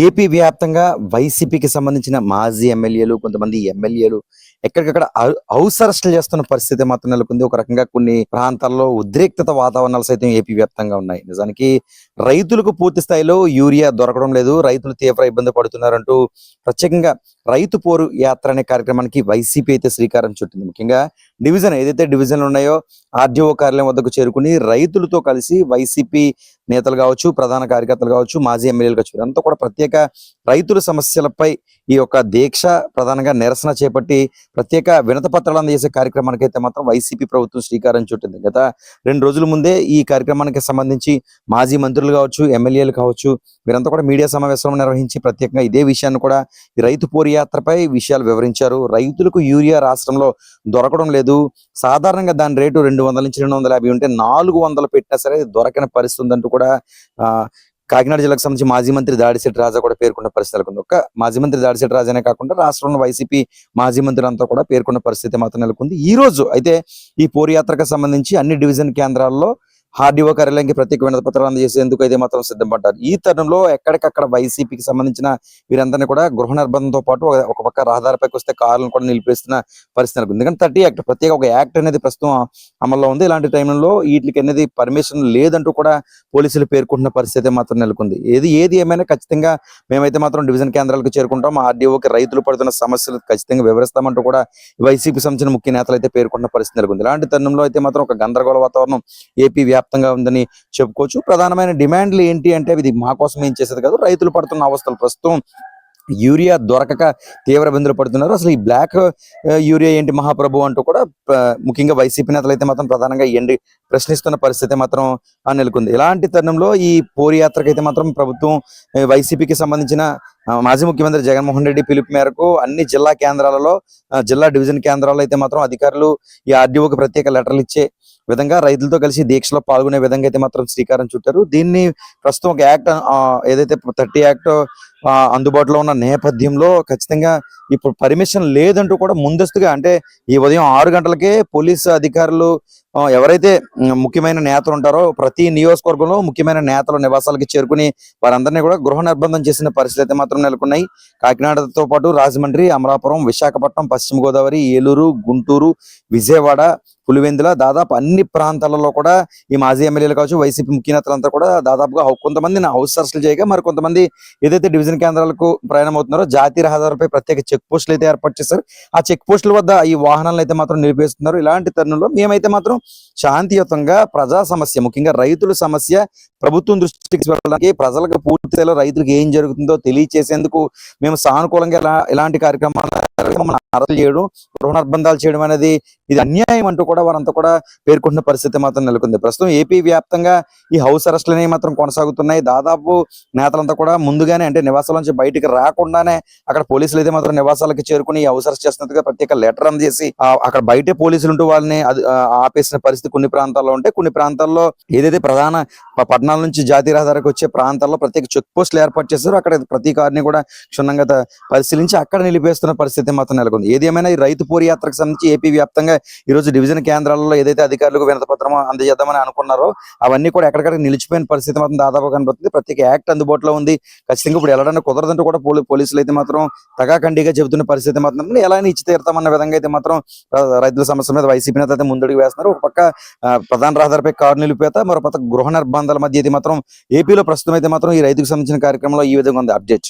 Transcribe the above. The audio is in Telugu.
ఏపీ వ్యాప్తంగా వైసీపీకి సంబంధించిన మాజీ ఎమ్మెల్యేలు, కొంతమంది ఎమ్మెల్యేలు ఎక్కడికక్కడ హౌస్ అరెస్టులు చేస్తున్న పరిస్థితి మాత్రం నెలకొంది. ఒక రకంగా కొన్ని ప్రాంతాల్లో ఉద్రిక్తత వాతావరణాలు సైతం ఏపీ వ్యాప్తంగా ఉన్నాయి. నిజానికి రైతులకు పూర్తి స్థాయిలో యూరియా దొరకడం లేదు, రైతులు తీవ్ర ఇబ్బంది పడుతున్నారంటూ ప్రత్యేకంగా రైతు పోరు యాత్ర అనే కార్యక్రమానికి వైసీపీ అయితే శ్రీకారం చుట్టింది. ముఖ్యంగా ఏదైతే డివిజన్లు ఉన్నాయో ఆర్డీఓ కార్యాలయం వద్దకు చేరుకుని రైతులతో కలిసి వైసీపీ నేతలు కావచ్చు, ప్రధాన కార్యకర్తలు కావచ్చు, మాజీ ఎమ్మెల్యేలు కావచ్చు, అంతా కూడా ప్రత్యేక రైతుల సమస్యలపై ఈ యొక్క దీక్ష ప్రధానంగా నిరసన చేపట్టి ప్రత్యేక వినతి పత్రాలు అందజేసే కార్యక్రమానికి అయితే మాత్రం వైసీపీ ప్రభుత్వం శ్రీకారం చుట్టింది. గత 2 రోజుల ముందే ఈ కార్యక్రమానికి సంబంధించి మాజీ మంత్రులు కావచ్చు, ఎమ్మెల్యేలు కావచ్చు, వీరంతా కూడా మీడియా సమావేశం నిర్వహించి ప్రత్యేకంగా ఇదే విషయాన్ని కూడా ఈ రైతు పోరు యాత్రపై విషయాలు వివరించారు. రైతులకు యూరియా రాష్ట్రంలో దొరకడం లేదు, సాధారణంగా దాని రేటు 200 నుంచి 250 ఉంటే 400 పెట్టినా సరే దొరకని పరిస్థితి ఉందంటూ కూడా కాకినాడ జిల్లాకు సంబంధించి మాజీ మంత్రి దాడిశెట్టి రాజా కూడా పేర్కొన్న పరిస్థితి నెలకొంది. ఒక్క మాజీ మంత్రి దాడిశెట్టి రాజానే కాకుండా రాష్ట్రంలో వైసీపీ మాజీ మంత్రులంతా కూడా పేర్కొన్న పరిస్థితి మాత్రం నెలకొంది. ఈ రోజు అయితే ఈ పోరు యాత్రకు సంబంధించి అన్ని డివిజన్ కేంద్రాల్లో ఆర్డీఓ కార్యాలయానికి ప్రత్యేక వినతి పత్రాలు అందజేసేందుకు అయితే మాత్రం సిద్ధపడ్డారు. ఈ తరుణంలో ఎక్కడికక్కడ వైసీపీకి సంబంధించిన వీరందరినీ కూడా గృహ నిర్బంధంతో పాటు ఒక పక్క రహదారిపైకి వస్తే కార్లను కూడా నిలిపేస్తున్న పరిస్థితి నెలకొంది. ఎందుకంటే 30 యాక్ట్ ప్రత్యేక ఒక యాక్ట్ అనేది ప్రస్తుతం అమల్లో ఉంది. ఇలాంటి టైంలో వీటికి అనేది పర్మిషన్ లేదంటూ కూడా పోలీసులు పేర్కొంటున్న పరిస్థితి మాత్రం నెలకొంది. ఏది ఏమైనా ఖచ్చితంగా మేమైతే మాత్రం డివిజన్ కేంద్రాలకు చేరుకుంటాం, ఆర్డీఓకి రైతులు పడుతున్న సమస్యలు ఖచ్చితంగా వివరిస్తామంటూ కూడా వైసీపీ సంబంధించిన ముఖ్య నేతలు అయితే పేర్కొంటున్న పరిస్థితి నెలకొంది. ఇలాంటి తరుణంలో అయితే మాత్రం ఒక గందరగోళ వాతావరణం ఏపీ వ్యాప్తంగా ఉందని చెప్పుకోవచ్చు. ప్రధానమైన డిమాండ్లు ఏంటి అంటే ఇది మా కోసం ఏం చేసేది కాదు, రైతులు పడుతున్న అవస్థలు ప్రస్తుతం యూరియా దొరకక తీవ్ర ఇబ్బందులు పడుతున్నారు. అసలు ఈ బ్లాక్ యూరియా ఏంటి మహాప్రభు అంటూ కూడా ముఖ్యంగా వైసీపీ నేతలు అయితే మాత్రం ప్రధానంగా ప్రశ్నిస్తున్న పరిస్థితి మాత్రం నెలకొంది. ఇలాంటి తరుణంలో ఈ పోరు యాత్రకు అయితే మాత్రం ప్రభుత్వం వైసీపీకి సంబంధించిన మాజీ ముఖ్యమంత్రి జగన్మోహన్ రెడ్డి పిలుపు మేరకు అన్ని జిల్లా కేంద్రాలలో, జిల్లా డివిజన్ కేంద్రాల్లో అయితే మాత్రం అధికారులు ఈ ఆర్డీఓకి ప్రత్యేక లెటర్లు ఇచ్చే విధంగా రైతులతో కలిసి దీక్షలో పాల్గొనే విధంగా అయితే మాత్రం శ్రీకారం చుట్టారు. దీన్ని ప్రస్తుతం ఒక యాక్ట్ ఏదైతే 30 యాక్ట్ అందుబాటులో ఉన్న నేపథ్యంలో ఖచ్చితంగా ఇప్పుడు పర్మిషన్ లేదంటూ కూడా ముందస్తుగా అంటే ఈ ఉదయం 6 గంటలకే పోలీసు అధికారులు ఎవరైతే ముఖ్యమైన నేతలు ఉంటారో ప్రతి నియోజకవర్గంలో ముఖ్యమైన నేతల నివాసాలకి చేరుకుని వారందరినీ కూడా గృహ నిర్బంధం చేసిన పరిస్థితి అయితే మాత్రం నెలకొన్నాయి. కాకినాడతో పాటు రాజమండ్రి, అమలాపురం, విశాఖపట్నం, పశ్చిమ గోదావరి, ఏలూరు, గుంటూరు, విజయవాడ, పులివెందుల దాదాపు అన్ని ప్రాంతాలలో కూడా ఈ మాజీ ఎమ్మెల్యేలు కావచ్చు, వైసీపీ ముఖ్య నేతలంతా కూడా దాదాపుగా కొంతమందిని హౌస్ అరెస్టులు చేయగా మరి కొంతమంది ఏదైతే డివిజన్ కేంద్రాలకు ప్రయాణం అవుతున్నారో జాతీయ రహదారులపై ప్రత్యేక చెక్ పోస్టులు అయితే ఏర్పాటు చేశారు. ఆ చెక్ పోస్టుల వద్ద ఈ వాహనాలను అయితే మాత్రం నిలిపేస్తున్నారు. ఇలాంటి తరుణంలో మేమైతే మాత్రం శాంతియుతంగా ప్రజా సమస్య, ముఖ్యంగా రైతుల సమస్య ప్రభుత్వం దృష్టికి వెళ్ళడానికి, ప్రజలకు పూర్తిలో రైతులకు ఏం జరుగుతుందో తెలియచేసేందుకు మేము సానుకూలంగా ఇలాంటి కార్యక్రమాలను అరెస్టులు చేయడం, గృహ నిర్బంధాలు చేయడం అనేది ఇది అన్యాయం అంటూ కూడా వారంతా కూడా పేర్కొంటున్న పరిస్థితి మాత్రం నెలకొంది. ప్రస్తుతం ఏపీ వ్యాప్తంగా ఈ హౌస్ అరెస్టులు అనేవి మాత్రం కొనసాగుతున్నాయి. దాదాపు నేతలంతా కూడా ముందుగానే అంటే నివాసాల నుంచి బయటికి రాకుండానే అక్కడ పోలీసులు అయితే మాత్రం నివాసాలకు చేరుకుని ఈ హౌస్ అరెస్ట్ చేస్తున్నట్టుగా ప్రత్యేక లెటర్ అందజేసి అక్కడ బయటే పోలీసులు ఉంటూ వాళ్ళని ఆపేసిన పరిస్థితి కొన్ని ప్రాంతాల్లో ఉంటే, కొన్ని ప్రాంతాల్లో ఏదైతే ప్రధాన పట్టణాల నుంచి జాతీయ రహదారికి వచ్చే ప్రాంతాల్లో ప్రత్యేక చెక్ పోస్టులు ఏర్పాటు చేశారు. అక్కడ ప్రతి కారుని కూడా క్షుణ్ణంగా పరిశీలించి అక్కడ నిలిపేస్తున్న పరిస్థితి మాత్రం నెలకొంది. ఏది ఏమైనా ఈ రైతు పోరు యాత్రకు సంబంధించి ఏపీ వ్యాప్తంగా ఈ రోజు డివిజన్ కేంద్రాలలో ఏదైతే అధికారులకు వినతి పత్రం అందజేద్దామని అనుకున్నారో అవన్నీ కూడా ఎక్కడికక్కడ నిలిచిపోయిన పరిస్థితి మాత్రం దాదాపు కనబడుతుంది. ప్రత్యేక యాక్ట్ అందుబాటులో ఉంది, ఖచ్చితంగా ఇప్పుడు వెళ్ళడానికి కుదరదంటూ కూడా పోలీసులు అయితే మాత్రం తగాకండిగా చెబుతున్న పరిస్థితి మాత్రం ఎలా ఇచ్చి తీరుతామన్న విధంగా అయితే మాత్రం రైతుల సమస్య మీద వైసీపీ నేత అయితే ముందడుగు వేస్తున్నారు. ఒక పక్క ప్రధాన రహదారిపై కారు నిలిపేత, మరో పక్క గృహ నిర్బంధాల మధ్య అయితే మాత్రం ఏపీలో ప్రస్తుతం అయితే మాత్రం ఈ రైతుకు సంబంధించిన కార్యక్రమంలో ఈ విధంగా ఉంది అప్డేట్.